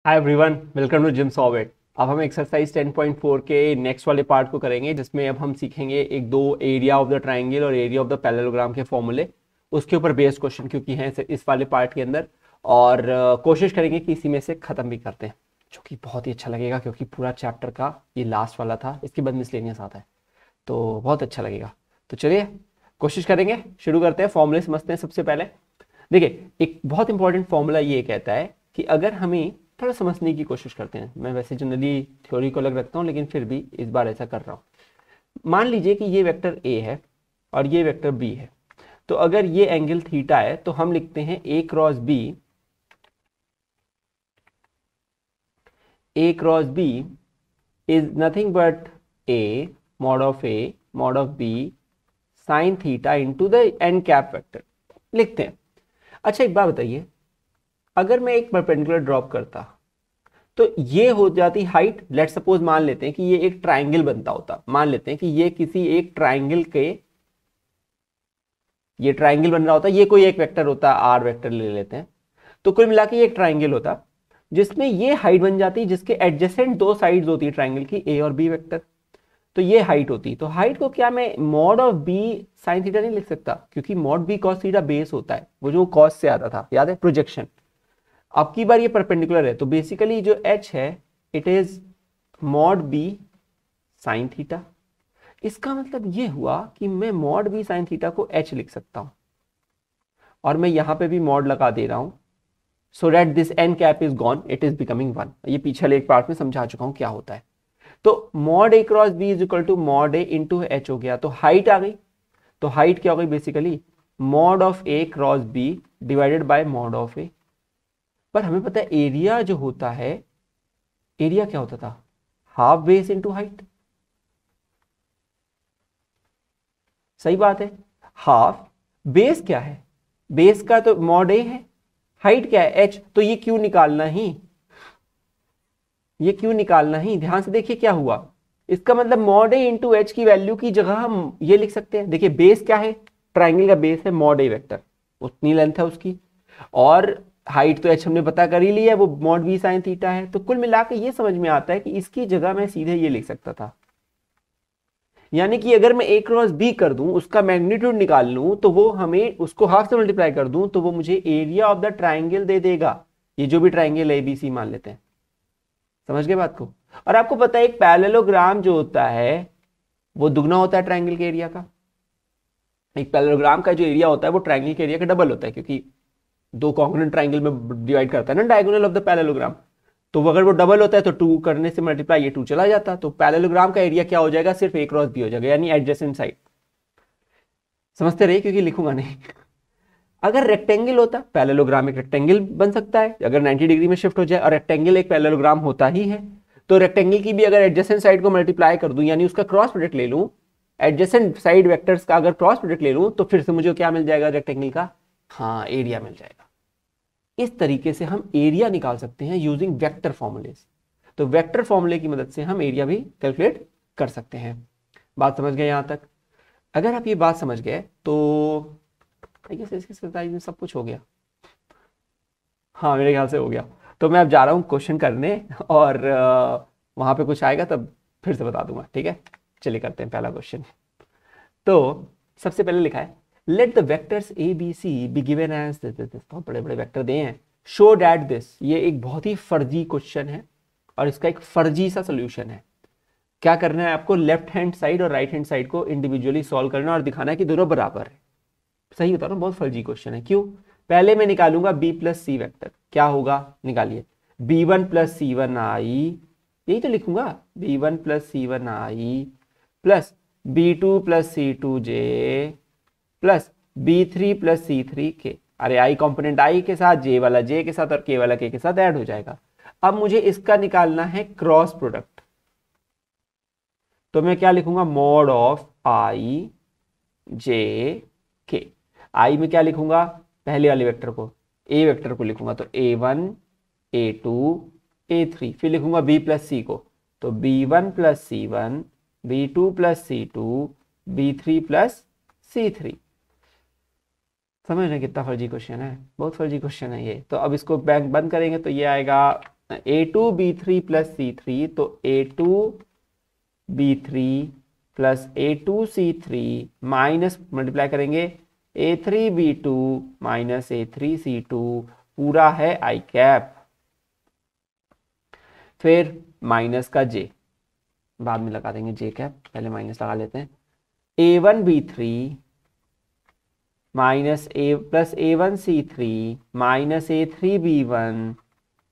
Hi everyone, welcome to Jim solve it. अब हम exercise 10.4 के नेक्स्ट वाले पार्ट को करेंगे, जिसमें अब हम सीखेंगे एक दो एरिया ऑफ द ट्राइंगल और एरिया ऑफ द पैरेललोग्राम के फॉर्मूले, उसके ऊपर बेस्ड क्वेश्चन क्योंकि हैं इस वाले पार्ट के अंदर। और कोशिश करेंगे कि इसी में से ख़त्म भी करते हैं, जो कि बहुत ही अच्छा लगेगा क्योंकि पूरा चैप्टर का ये लास्ट वाला था। इसके बाद मिसलेनियस आता है तो बहुत अच्छा लगेगा। तो चलिए कोशिश करेंगे, शुरू करते हैं। फॉर्मूले समझते हैं। सबसे पहले देखिए, एक बहुत इंपॉर्टेंट फॉर्मूला ये कहता है कि अगर हमें थोड़ा समझने की कोशिश करते हैं, मैं वैसे जनरली थ्योरी को अलग रखता हूँ लेकिन फिर भी इस बार ऐसा कर रहा हूँ। मान लीजिए कि ये वेक्टर ए है और ये वेक्टर बी है, तो अगर ये एंगल थीटा है तो हम लिखते हैं A cross B. A cross B is nothing but a mod of B sine theta into the N cap vector लिखते हैं। अच्छा एक बात बताइए, अगर मैं एक परपेंडिकुलर ड्रॉप करता तो ये हो जाती हाइट। लेट सपोज मान लेते हैं कि ये एक ट्राइंगल बनता होता, मान लेते हैं कि ये किसी एक ट्राइंगल के, ये ट्राइंगल बन रहा होता, ये कोई एक वेक्टर होता, आर वेक्टर ले लेते हैं। तो कुल मिला के ये एक ट्राइंगल होता जिसमें ये हाइट बन जाती, जिसके एडजेसेंट दो साइड्स होती है ट्राइंगल की, ए और बी वेक्टर। तो ये हाइट होती, तो हाइट को क्या मैं mod of B sine theta नहीं लिख सकता, क्योंकि mod b cos theta base होता है, वो जो कॉस से आता था, याद है, प्रोजेक्शन। अब की बार ये परपेंडिकुलर है तो बेसिकली जो h है it is mod b sine theta. इसका मतलब ये हुआ कि मैं मॉड बी साइन थीटा को h लिख सकता हूं और मैं यहां पे भी मॉड लगा दे रहा हूं, so that this n cap is gone, it is becoming 1। ये पिछले एक पार्ट में समझा चुका हूं क्या होता है। तो mod a cross B is equal to mod a into h हो गया, तो हाइट आ गई। तो हाइट क्या हो गई basically mod of A cross B divided by mod of A. पर हमें पता है एरिया जो होता है, एरिया क्या होता था, हाफ बेस इंटू हाइट। सही बात है, हाफ बेस क्या है, बेस का तो मॉड ए है, हाइट क्या है एच, तो ये क्यों निकालना ही, ये क्यों निकालना ही। ध्यान से देखिए क्या हुआ, इसका मतलब मॉड ए इंटू एच की वैल्यू की जगह हम ये लिख सकते हैं। देखिए बेस क्या है, ट्राइंगल का बेस है मॉड ए वेक्टर, उतनी लेंथ है उसकी, और हाइट तो एच हमने पता कर ही लिया है, वो मॉड बी साइन थीटा है। तो कुल मिलाकर ये समझ में आता है कि इसकी जगह मैं सीधे ये लिख सकता था, यानी कि अगर मैं ए क्रॉस बी कर दूं, उसका मैग्नीट्यूड निकाल लूं, तो वो हमें उसको हाफ से मल्टीप्लाई कर दूं तो वो मुझे एरिया ऑफ द ट्राइंगल दे देगा। ये जो भी ट्राइंगल ए बी सी मान लेते हैं, समझ गए बात को। और आपको पता है एक पैरेललोग्राम जो होता है वो दुगना होता है ट्राइंगल के एरिया का। एक पैरेललोग्राम का जो एरिया होता है वो ट्राइंगल के एरिया का डबल होता है, क्योंकि दो कॉन्ग्रुएंट ट्राइंगल में डिवाइड करता है ना डायगोनल ऑफ द पैरेललोग्राम। तो अगर वो डबल होता है तो 2 करने से मल्टीप्लाई, ये 2 चला जाता, तो पैरेललोग्राम का एरिया क्या हो जाएगा, सिर्फ ए क्रॉस बी हो जाएगा, यानी एडजेसेंट साइड। समझते रहिए क्योंकि लिखूंगा नहीं। अगर रेक्टेंगल होता, पैरेललोग्राम एक रेक्टेंगल बन सकता है अगर 90 डिग्री में शिफ्ट हो जाए, और रेक्टेंगल एक पैरेललोग्राम होता ही है। तो रेक्टेंगल की भी अगर एडजेसेंट साइड को मल्टीप्लाई कर दूं, यानी उसका क्रॉस प्रोडक्ट ले लूं, एडजेसेंट साइड वेक्टर्स का अगर क्रॉस प्रोडक्ट ले लूं, तो फिर से मुझे क्या मिल जाएगा रेक्टेंगल का, हाँ एरिया मिल जाएगा। इस तरीके से हम एरिया निकाल सकते हैं यूजिंग वेक्टर फॉर्मूलेज। तो वेक्टर फॉर्मूले की मदद से हम एरिया भी कैलकुलेट कर सकते हैं। बात समझ गए यहां तक। अगर आप ये बात समझ गए तो आई गेस इसके एक्सरसाइज में सब कुछ हो गया। हाँ मेरे ख्याल से हो गया। तो मैं अब जा रहा हूँ क्वेश्चन करने, और वहां पे कुछ आएगा तब फिर से बता दूंगा, ठीक है। चलिए करते हैं पहला क्वेश्चन। तो सबसे पहले लिखा है let the vectors A B C be given as this, बहुत बड़े बड़े वेक्टर दिए हैं, शो डैट दिस। ये एक बहुत ही फर्जी क्वेश्चन है और इसका एक फर्जी सा सोल्यूशन है। क्या करना है आपको, लेफ्ट हैंड साइड और राइट हैंड साइड को इंडिविजुअली सॉल्व करना और दिखाना है कि दोनों बराबर है। सही बता रहा हूँ, बहुत फर्जी क्वेश्चन है। क्यों, पहले मैं निकालूंगा बी प्लस सी वेक्टर, क्या होगा निकालिए, B one plus C one I, यही तो लिखूंगा, B one plus C one I plus B two plus C two J plus B three plus C three के। अरे आई कॉम्पोनेंट आई के साथ, जे वाला जे के साथ और के वाला के साथ ऐड हो जाएगा। अब मुझे इसका निकालना है क्रॉस प्रोडक्ट, तो मैं क्या लिखूंगा, मॉड ऑफ आई जे के। आई में क्या लिखूंगा, पहले वाले वेक्टर को, ए वेक्टर को लिखूंगा, तो A one A two A three, फिर लिखूंगा बी प्लस सी को, तो B one plus C one, B two plus C two, B three plus C three. समझ रहे कितना फर्जी क्वेश्चन है, बहुत फर्जी क्वेश्चन है ये। तो अब इसको बैंक बंद करेंगे तो ये आएगा A2B3 प्लस C3, तो A2B3 plus A2C3 minus multiply करेंगे A3B2 माइनस A3C2 पूरा है आई कैप, फिर माइनस का J, बाद में लगा देंगे J कैप, पहले माइनस लगा लेते हैं। A1B3 minus A plus A1C3 minus A3B1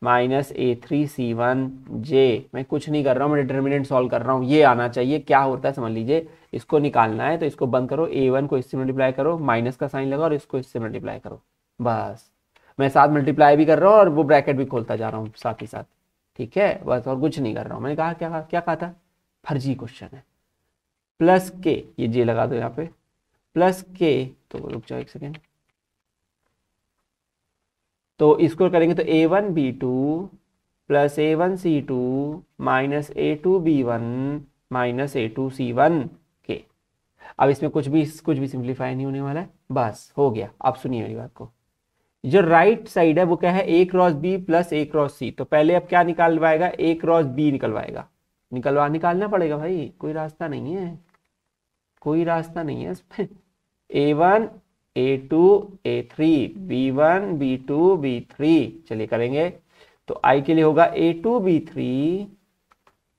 minus A3C1 J। मैं कुछ नहीं कर रहा हूँ, मैं डिटर्मिनेंट सॉल्व कर रहा हूँ, ये आना चाहिए क्या होता है समझ लीजिए। इसको निकालना है तो इसको बंद करो, A1 को इससे मल्टीप्लाई करो, माइनस का साइन लगाओ और इसको इससे मल्टीप्लाई करो, बस। मैं साथ मल्टीप्लाई भी कर रहा हूँ और वो ब्रैकेट भी खोलता जा रहा हूँ साथ ही साथ, ठीक है, बस और कुछ नहीं कर रहा हूँ। मैंने कहा क्या कहा था, फर्जी क्वेश्चन है। प्लस के, ये J लगा दो यहाँ पे, प्लस के, तो रुक जाओ एक सेकेंड, तो इसको करेंगे तो A1B2 plus A1C2 minus A2B1 minus A2C1 के। अब इसमें कुछ भी सिंप्लीफाई नहीं होने वाला है, बस हो गया। आप सुनिए मेरी बात को, जो राइट साइड है वो क्या है, A cross B plus A cross C। तो पहले अब क्या निकलवाएगा, A क्रॉस B निकलवाएगा, निकालना पड़ेगा भाई, कोई रास्ता नहीं है, कोई रास्ता नहीं है इसमें। A1 A2 A3 B1 B2 B3, चलिए करेंगे। तो I के लिए होगा A2 B3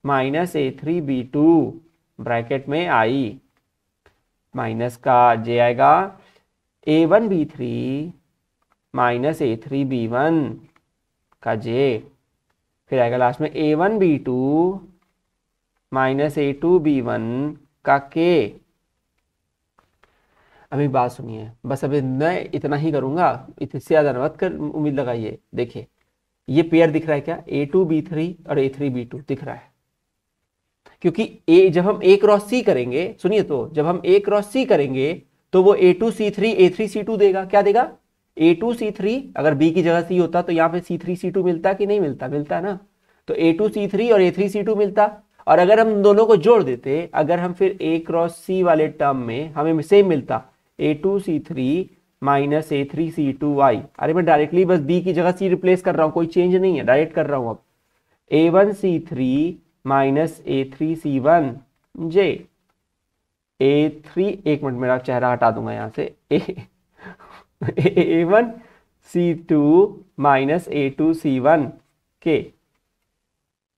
minus A3 B2 bracket में I, माइनस का J आएगा A1 B3 minus A3 B1 का J, फिर आएगा लास्ट में A1 B2 minus A2 B1 का K। अभी बात सुनिए, बस अभी मैं इतना ही करूंगा, इससे ज्यादा मत कर उम्मीद लगाइए। देखिए ये पेयर दिख रहा है क्या, A2B3 और A3B2 दिख रहा है, क्योंकि जब हम A क्रॉस C करेंगे, सुनिए, तो जब हम A क्रॉस C करेंगे तो वो A2C3 A3C2 देगा, क्या देगा, A2C3, अगर B की जगह C होता तो यहाँ पे C3C2 मिलता कि नहीं मिलता, मिलता ना, तो A2C3 और A3C2 मिलता। और अगर हम दोनों को जोड़ देते, अगर हम फिर A क्रॉस C वाले टर्म में हमें सेम मिलता A2C3 माइनस A3C2Y। अरे मैं डायरेक्टली बस B की जगह C रिप्लेस कर रहा हूं, कोई चेंज नहीं है, डायरेक्ट कर रहा हूं। अब A1C3 minus A3C1 J A3, एक मिनट मेरा चेहरा हटा दूंगा यहां से, A1C2 माइनस A2C1 के,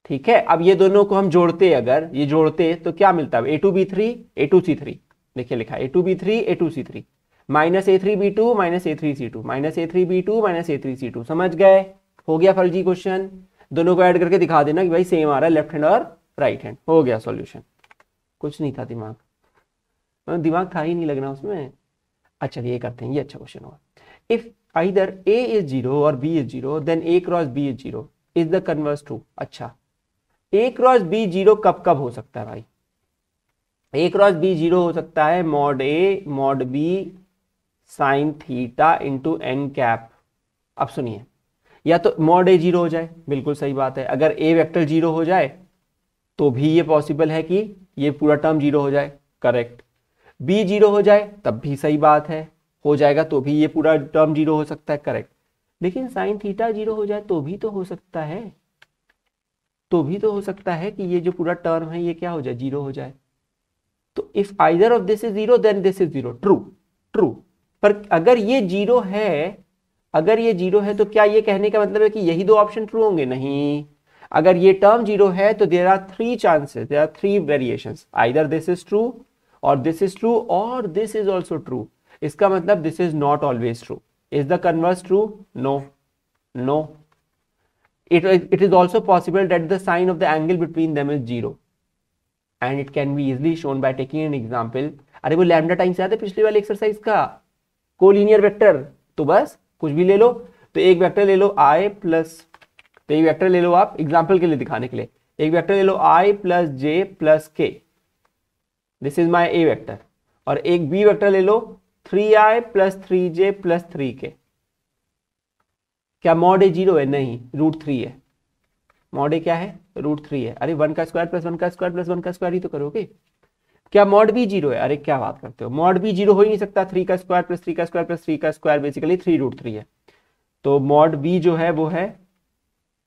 ठीक है। अब ये दोनों को हम जोड़ते, अगर ये जोड़ते तो क्या मिलता है, A2B3 A2C3, देखिए लिखा है A2B3 A2C3 minus A3B2 minus A3C2 minus A3B2 minus A3C2, समझ गए, हो गया फर्जी क्वेश्चन। दोनों को ऐड करके दिखा देना कि भाई सेम आ रहा है लेफ्ट हैंड और राइट हैंड, हो गया सॉल्यूशन। कुछ नहीं था दिमाग था ही नहीं लगना उसमें। अच्छा ये करते हैं, ये अच्छा क्वेश्चन होगा। इफ आइदर A इज 0 और B is 0 then A cross B is 0, is the converse true. अच्छा A क्रॉस B 0 कब कब हो सकता है भाई, A क्रॉस B 0 हो सकता है mod A mod B sine theta into N cap. अब सुनिए, या तो मॉड A 0 हो जाए, बिल्कुल सही बात है, अगर A वेक्टर 0 हो जाए तो भी ये पॉसिबल है कि ये पूरा टर्म 0 हो जाए, करेक्ट। B 0 हो जाए तब भी सही बात है, हो जाएगा तो भी ये पूरा टर्म 0 हो सकता है, करेक्ट। लेकिन साइन थीटा 0 हो जाए तो भी तो हो सकता है, तो भी तो हो सकता है कि ये जो पूरा टर्म है ये क्या हो जाए, 0 हो जाए। तो if either of this is 0 then this is 0, true true. पर अगर ये 0 है, अगर ये 0 है तो क्या ये कहने का मतलब है कि यही दो ऑप्शन ट्रू होंगे, नहीं। अगर ये टर्म 0 है तो there are 3 chances, there are 3 variations, either this is true और दिस इज ट्रू और दिस इज ऑल्सो ट्रू। इसका मतलब this is not always true. Is the converse true, no no. It is also possible that the sine of the angle between them is 0 and it can be easily shown by taking an example। अरे वो lambda times याद है पिछले वाले exercise का, collinear vector, तो बस कुछ भी ले लो, तो एक वेक्टर ले लो I प्लस, तो एक वेक्टर ले लो आप एग्जाम्पल के लिए दिखाने के लिए, एक वेक्टर ले लो I plus J plus K, this is my A vector, और एक B वेक्टर ले लो 3I plus 3J plus 3K। क्या मॉड A 0 है, नहीं, √3 है। मॉड A क्या है, √3 है। अरे 1 का स्क्वायर प्लस 1 का स्क्वायर प्लस 1 का स्क्वायर ही तो करोगे। क्या मॉड B 0 है, अरे क्या बात करते हो, मॉड B 0 हो ही नहीं सकता, 3 का स्क्वायर प्लस 3 का स्क्वायर प्लस 3 का स्क्वायर बेसिकली 3 √3 है। तो मॉड B जो है वो है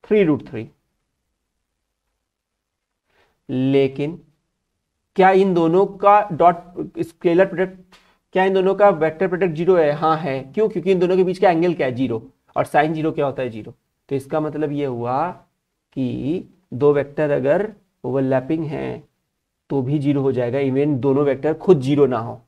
3√3। लेकिन क्या इन दोनों का डॉट स्केलर प्रोडक्ट, क्या इन दोनों का वेक्टर प्रोडक्ट 0 है? हाँ है। क्यों? क्योंकि इन दोनों के बीच का एंगल क्या है? 0। और साइन 0 क्या होता है? 0। तो इसका मतलब ये हुआ कि दो वेक्टर अगर ओवरलैपिंग हैं तो भी 0 हो जाएगा, इवन दोनों वेक्टर खुद 0 ना हो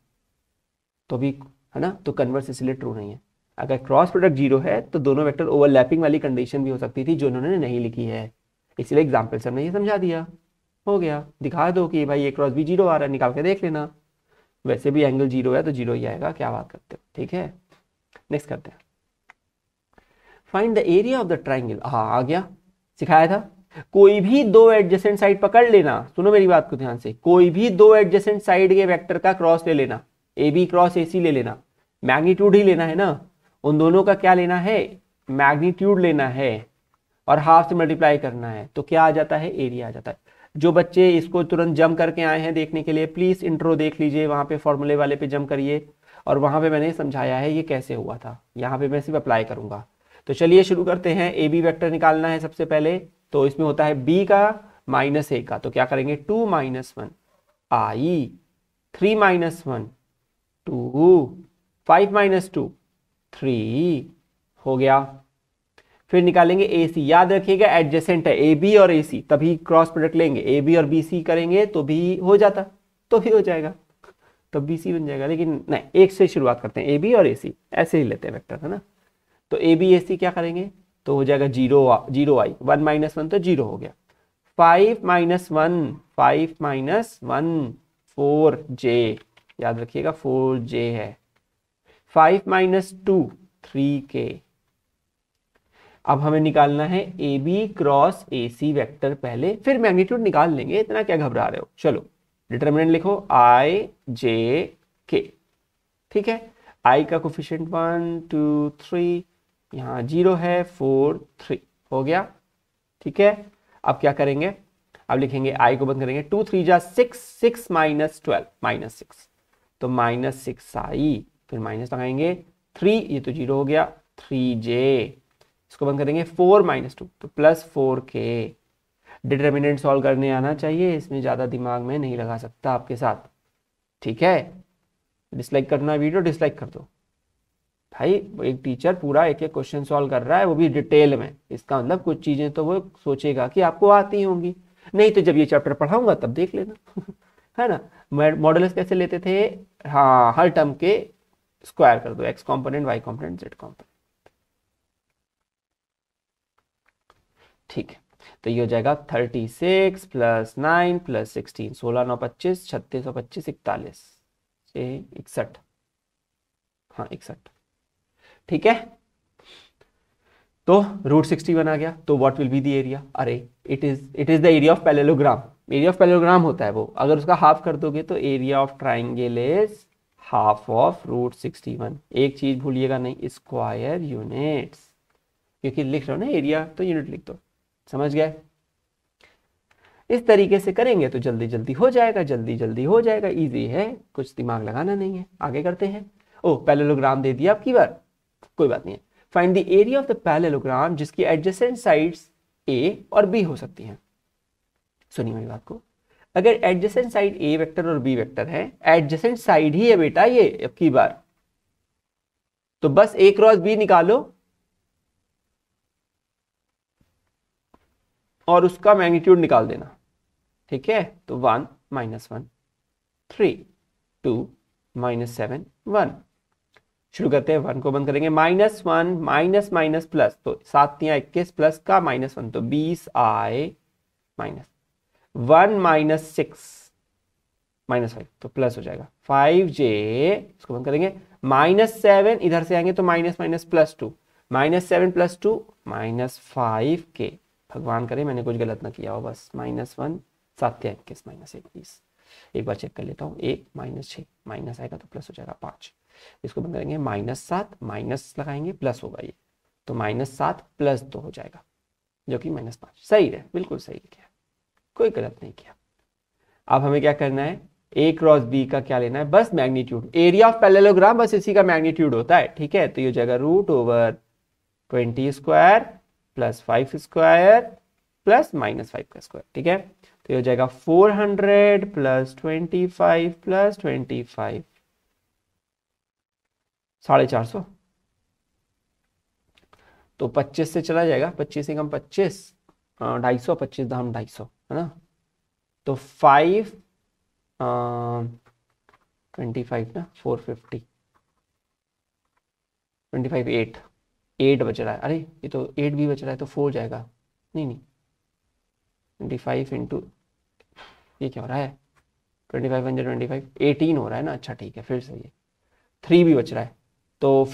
तो भी, है ना? तो कन्वर्स इसलिए ट्रू नहीं है। अगर क्रॉस प्रोडक्ट 0 है तो दोनों वेक्टर ओवरलैपिंग वाली कंडीशन भी हो सकती थी जो उन्होंने नहीं लिखी है, इसलिए एग्जाम्पल से हमने ये समझा दिया। हो गया। दिखा दो कि भाई ये क्रॉस भी 0 आ रहा है, निकाल के देख लेना। वैसे भी एंगल 0 है तो 0 ही आएगा, क्या बात करते हो? ठीक है, नेक्स्ट करते हैं। Find the area of the triangle. हाँ आ गया, सिखाया था। कोई भी दो एडजेसेंट साइड पकड़ लेना, सुनो मेरी बात को ध्यान से, कोई भी दो एडजेसेंट साइड के वेक्टर का क्रॉस ले लेना, ए बी क्रॉस ए सी ले लेना, मैग्नीट्यूड ही लेना है ना, उन दोनों का क्या लेना है? मैग्नीट्यूड लेना है और हाफ से मल्टीप्लाई करना है, तो क्या आ जाता है? एरिया आ जाता है। जो बच्चे इसको तुरंत जम करके आए हैं देखने के लिए, प्लीज इंट्रो देख लीजिए, वहां पे फॉर्मूले वाले पे जम करिए, और वहां पे मैंने समझाया है ये कैसे हुआ था। यहाँ पे मैं सिर्फ अप्लाई करूंगा। तो चलिए शुरू करते हैं। ए बी वेक्टर निकालना है सबसे पहले, तो इसमें होता है बी का माइनस ए का, तो क्या करेंगे? 2 - 1 आई, 3 - 1 2, 5 - 2 3 हो गया। फिर निकालेंगे ए सी, याद रखिएगा एडजेसेंट है ए बी और ए सी, तभी क्रॉस प्रोडक्ट लेंगे। ए बी और बी सी करेंगे तो भी हो जाता, तो भी हो जाएगा, तो बी सी बन जाएगा। लेकिन नहीं, एक से शुरुआत करते हैं, ए बी और ए सी ऐसे ही लेते हैं वेक्टर, है ना? तो ए बी ए सी क्या करेंगे? तो हो जाएगा 0 आई, 1 - 1 तो 0 हो गया। 5 - 1 5 - 1 4 जे, याद रखिएगा 4 जे है। 5 - 2 3 के। अब हमें निकालना है A B cross A C vector पहले, फिर मैग्नीट्यूड निकाल लेंगे, इतना क्या घबरा रहे हो? चलो डिटरमिनेंट लिखो, आई जे के। ठीक है, आई का कोफिशिएंट 1 2 3, यहाँ 0 है, 4 3 हो गया। ठीक है, अब क्या करेंगे? अब लिखेंगे आई को बंद करेंगे, 2 3 जा 6, 6 - 12 -6, तो -6 आई, फिर माइनस लगाएंगे 3, ये तो 0 हो गया, 3 जे, इसको बंद करेंगे 4 - 2 तो +4 के। डिटरमिनेंट सॉल्व करने आना चाहिए, इसमें ज़्यादा दिमाग में नहीं लगा सकता आपके साथ। ठीक है, डिसलाइक करना वीडियो डिसलाइक कर दो भाई। एक टीचर पूरा एक एक क्वेश्चन सॉल्व कर रहा है, वो भी डिटेल में, इसका मतलब कुछ चीज़ें तो वो सोचेगा कि आपको आती होंगी, नहीं तो जब ये चैप्टर पढ़ाऊंगा तब देख लेना है ना? मॉडल्स कैसे लेते थे? हाँ, हर टर्म के स्क्वायर कर दो, X component, Y component, Z component. ठीक है, तो ये हो जाएगा 36 + 9 + 16, 16 9 25, 36 और 25 41, 61, हाँ 61। ठीक है, तो √61 आ गया। तो what will be the area? अरे it is the area of parallelogram. Area of parallelogram होता है वो, अगर उसका हाफ कर दोगे तो area of triangle is half of √61। एक चीज भूलिएगा नहीं, स्क्वायर यूनिट्स, क्योंकि लिख रहे हो ना एरिया तो यूनिट लिख दो। समझ गए? इस तरीके से करेंगे तो जल्दी जल्दी हो जाएगा, जल्दी जल्दी हो जाएगा, इजी है, कुछ दिमाग लगाना नहीं है। आगे करते हैं। ओ, पैरेललोग्राम दे दिया अब की बार, कोई बात नहीं है। Find the area of the parallelogram जिसकी एडजेसेंट साइड्स ए और बी हो सकती हैं। सुनिए मेरी बात को, अगर एडजेसेंट साइड ए वेक्टर और बी वेक्टर है, एडजेसेंट साइड ही है बेटा ये अब की बार, तो बस ए क्रॉस बी निकालो और उसका मैग्नीट्यूड निकाल देना। ठीक है, तो 1 - 1 3, 2 - 7 1। शुरू करते हैं, 1 को बंद करेंगे, -1 माइनस माइनस प्लस, तो 7 × 21 प्लस का -1 तो 20 आई माइनस 1 - 6 -5 तो प्लस हो जाएगा 5 जे, इसको बंद करेंगे, -7 इधर से आएंगे तो माइनस माइनस +2, -7 + 2 -5 के। भगवान करे मैंने कुछ गलत ना किया हो, बस -1 7 × 21 -1 20। एक बार चेक कर लेता हूँ, 1 -6 माइनस आएगा तो प्लस हो जाएगा 5, इसको बंद करेंगे, -7 माइनस लगाएंगे प्लस होगा ये, तो -7 + 2 हो जाएगा जो कि -5। सही है, बिल्कुल सही किया, कोई गलत नहीं किया। अब हमें क्या करना है, ए क्रॉस बी का क्या लेना है? बस मैग्नीट्यूड। एरिया ऑफ पैरेललोग्राम बस इसी का मैग्नीट्यूड होता है। ठीक है, तो ये हो जाएगा √20² प्लस 5 स्क्वायर प्लस -5 का स्क्वायर, ठीक है। तो ये हो जाएगा 400 प्लस 25 प्लस 25, 450। तो 25 से चला जाएगा, 25 से कम 25, 250, 25 दाम 250, है ना। तो 5 25 ना 450, 25 8 बच रहा है। अरे ये तो 8 भी बच रहा है, तो 4 जाएगा। नहीं नहीं, 25 इंटू, ये क्या हो रहा है, 25 1 25, 18 हो रहा है ना। अच्छा ठीक है, फिर सही है। 3 भी बच रहा है, तो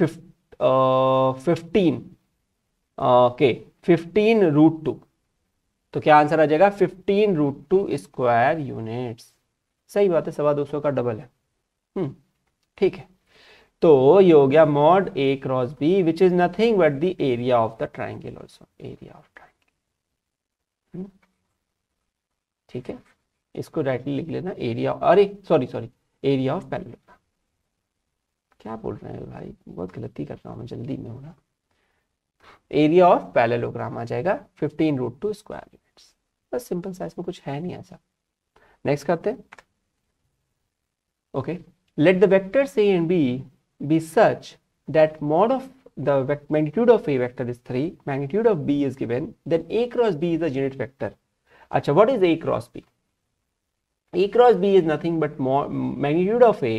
15 ओके 15√2। तो क्या आंसर आ जाएगा, 15√2 स्क्वायर यूनिट्स। सही बात है, 225 का डबल है। ठीक है। तो ये हो गया mod A cross B which is nothing but the area of the triangle also, area of triangle. ठीक है, इसको डायरेक्टली लिख लेना एरिया, अरे सॉरी एरिया ऑफ पैरेललोग्राम। क्या बोल रहे हैं भाई, बहुत गलती कर रहा हूँ मैं, जल्दी में हूँ ना। एरिया ऑफ पैरेललोग्राम आ जाएगा 15√2 स्क्वायर यूनिट्स। बस सिंपल सा, इसमें कुछ है नहीं ऐसा। नेक्स्ट करते हैं। Okay, late the vectors A and B be such that mod of the magnitude of A vector is 3, magnitude of B is given, then A cross B is a unit vector. अच्छा, what is A cross B? A cross B is nothing but magnitude of A,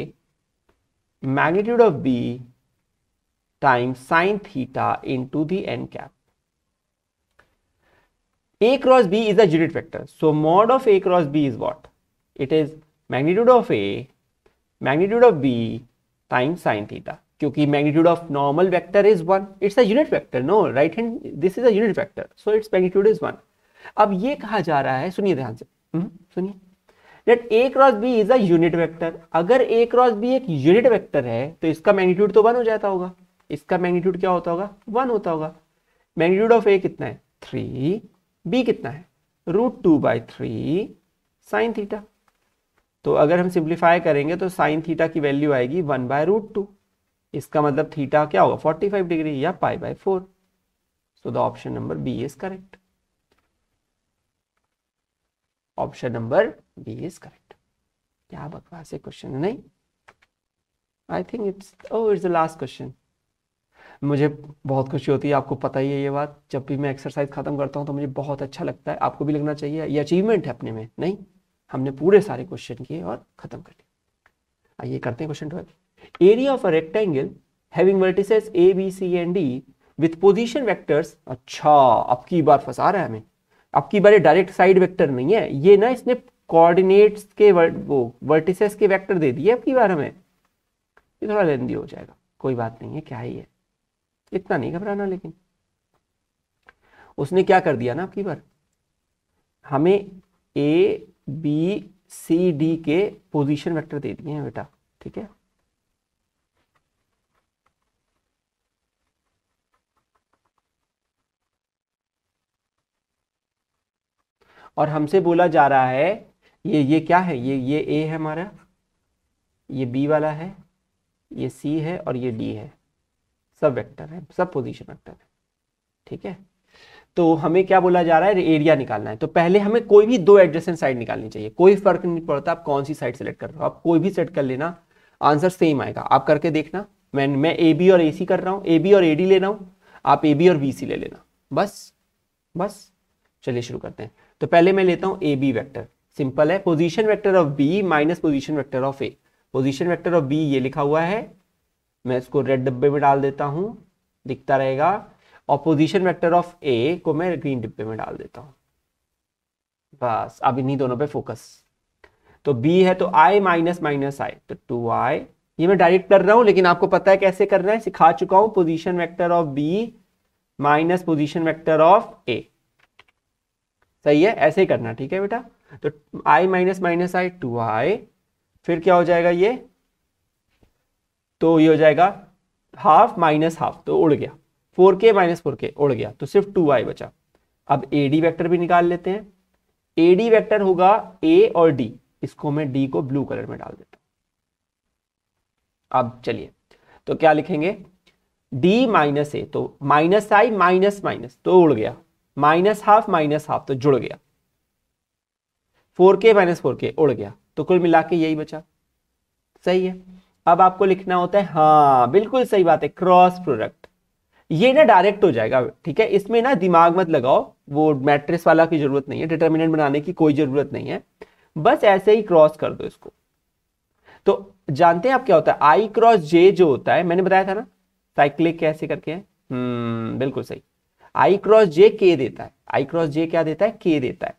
magnitude of B times sin theta into the n cap. A cross B is a unit vector. So mod of A cross B is what? It is magnitude of A, magnitude of B times sin theta. क्योंकि magnitude of normal vector is 1. It's a unit vector. No, right hand, this is a unit vector. So its magnitude is 1. अब ये कहा जा रहा है, सुनिए ध्यान से, सुनिए, that A cross B is a unit vector. अगर A cross B एक unit vector है तो इसका magnitude तो 1 हो जाता होगा। इसका magnitude क्या होता होगा, 1 होता होगा। magnitude of A कितना है, 3, B कितना है, √2/3 sin थीटा। तो अगर हम सिंप्लीफाई करेंगे तो साइन थीटा की वैल्यू आएगी 1/√2। इसका मतलब थीटा क्या होगा, 45 डिग्री या π/4। So the option number B is correct. Option number B is correct. क्या बकवास है क्वेश्चन, नहीं? I think it's the last question. मुझे बहुत खुशी होती है, आपको पता ही है ये बात, जब भी मैं एक्सरसाइज खत्म करता हूँ तो मुझे बहुत अच्छा लगता है। आपको भी लगना चाहिए, ये अचीवमेंट है अपने में, नहीं? हमने पूरे सारे क्वेश्चन किए और खत्म कर दिए। आइए करते हैं question 12। Area of a rectangle having vertices A B C and D with position vectors. अच्छा, अब की बार फंसा रहा है हमें। अब की बार डायरेक्ट साइड वेक्टर नहीं है ये ना, इसने कोऑर्डिनेट्स के वो वर्टिसेस के वेक्टर दे दिए अब की बार हमें। ये थोड़ा लेंदी हो जाएगा, कोई बात नहीं है, क्या है ये, इतना नहीं घबराना। लेकिन उसने क्या कर दिया ना अब की बार, हमें A B C D के पोजीशन वेक्टर दे दिए हैं बेटा, ठीक है। और हमसे बोला जा रहा है ये क्या है, ये A है हमारा, ये B वाला है, ये C है और ये D है, सब वेक्टर है, सब पोजीशन वेक्टर है, ठीक है। तो हमें क्या बोला जा रहा है, एरिया निकालना है। तो पहले हमें कोई भी दो एडजेसेंट साइड निकालनी चाहिए, कोई फर्क नहीं पड़ता आप कौन सी साइड सेलेक्ट कर रहे हो, आप कोई भी सेट कर लेना, आंसर सेम आएगा। आप करके देखना, मैं ए बी और ए सी कर रहा हूँ, ए बी और ए डी ले रहा हूँ, आप ए बी और बी सी ले लेना, बस। चलिए शुरू करते हैं। तो पहले मैं लेता हूँ ए बी वैक्टर, सिंपल है, position vector of B minus position vector of A. Position vector of B ये लिखा हुआ है, मैं इसको रेड डब्बे में डाल देता हूँ, दिखता रहेगा। और पोजीशन वेक्टर ऑफ ए को मैं ग्रीन डिब्बे में डाल देता हूं। बस अब इन्हीं दोनों पे फोकस। तो बी है तो आई माइनस माइनस आई, तो 2i। ये मैं डायरेक्ट कर रहा हूं, लेकिन आपको पता है कैसे करना है, सिखा चुका हूं। Position vector of B minus position vector of A, सही है, ऐसे ही करना, ठीक है बेटा। तो i minus minus I 2i, फिर क्या हो जाएगा ये, तो ये हो जाएगा हाफ माइनस हाफ, तो उड़ गया, 4k माइनस 4k उड़ गया, तो सिर्फ 2i बचा। अब AD वेक्टर भी निकाल लेते हैं। AD वेक्टर होगा A और D, इसको मैं D को ब्लू कलर में डाल देता हूं। अब चलिए, तो क्या लिखेंगे, डी माइनस ए, तो माइनस आई माइनस माइनस तो उड़ गया, माइनस हाफ तो जुड़ गया, 4k माइनस 4k उड़ गया, तो कुल मिला के यही बचा। सही है। अब आपको लिखना होता है, हाँ बिल्कुल सही बात है, क्रॉस प्रोडक्ट। ये ना डायरेक्ट हो जाएगा, ठीक है, इसमें ना दिमाग मत लगाओ, वो मैट्रिक्स वाला की जरूरत नहीं है, डिटर्मिनेंट बनाने की कोई जरूरत नहीं है, बस ऐसे ही क्रॉस कर दो इसको। तो जानते हैं आप क्या होता है, आई क्रॉस जे जो होता है, मैंने बताया था ना साइक्लिक कैसे करके है, बिल्कुल सही। आई क्रॉस जे के देता है, आई क्रॉस जे क्या देता है, के देता है,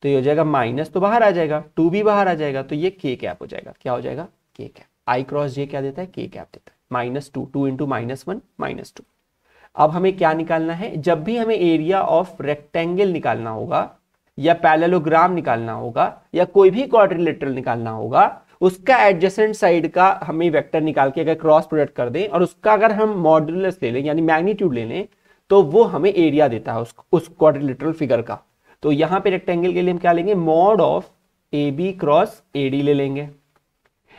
तो ये हो जाएगा माइनस, तो बाहर आ जाएगा, 2 भी बाहर आ जाएगा, तो ये के कैप हो जाएगा, क्या हो जाएगा, के कैप। आई क्रॉस जे क्या देता है, के कैप देता है, -2, 2 इंटू -1 -2। अब हमें क्या निकालना है, जब भी हमें एरिया ऑफ रेक्टेंगल निकालना होगा या पैरेललोग्राम निकालना होगा या कोई भी क्वाड्रिलेटरल निकालना होगा, उसका एडजेसेंट साइड का हमें वेक्टर निकाल के अगर क्रॉस प्रोडक्ट कर दें और उसका अगर हम मॉड्यूलस ले लें यानी मैग्नीट्यूड ले लें, तो वो हमें एरिया देता है उस क्वाड्रिलेटरल फिगर का। तो यहां पे रेक्टेंगल के लिए हम क्या लेंगे, mod of A B cross A D ले लेंगे।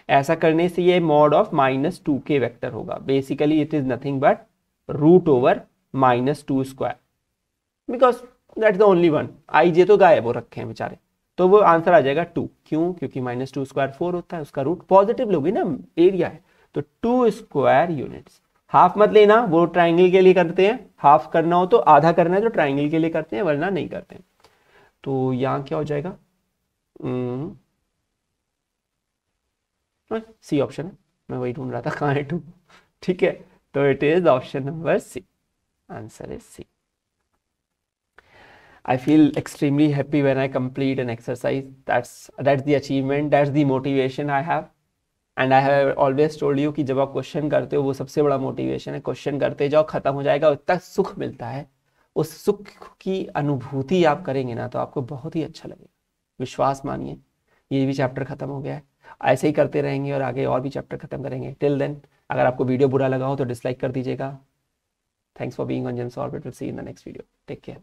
ऐसा करने से ये मॉड ऑफ -2k वेक्टर होगा, basically it is nothing but √/-2 square, because that's the only one, I J तो गायब हो रखे हैं बेचारे, तो वो आंसर आ जाएगा 2। क्यों, क्योंकि -2 स्क्वायर 4 होता है, उसका रूट पॉजिटिव लोगे ना, एरिया है, तो 2 स्क्वायर यूनिट्स। हाफ मत लेना, वो ट्राइंगल के लिए करते हैं, हाफ करना हो तो आधा करना है तो ट्राइंगल के लिए करते हैं, वरना नहीं करते हैं। तो यहाँ क्या हो जाएगा, सी ऑप्शन है, मैं वही ढूंढ रहा था कहाँ है 2, ठीक है, तो it is option number C, answer is C. I feel extremely happy when I complete an exercise. That's the achievement, that's the motivation I have. And I have always told you कि जब आप question करते हो वो सबसे बड़ा motivation है, question करते जाओ, खत्म हो जाएगा, इतना सुख मिलता है, उस सुख की अनुभूति आप करेंगे ना तो आपको बहुत ही अच्छा लगेगा, विश्वास मानिए। ये भी चैप्टर खत्म हो गया है, ऐसे ही करते रहेंगे और आगे और भी चैप्टर खत्म करेंगे। टिल देन, अगर आपको वीडियो बुरा लगा हो तो डिसलाइक कर दीजिएगा। Thanks for being on James Orbit, will see in the next video, take care.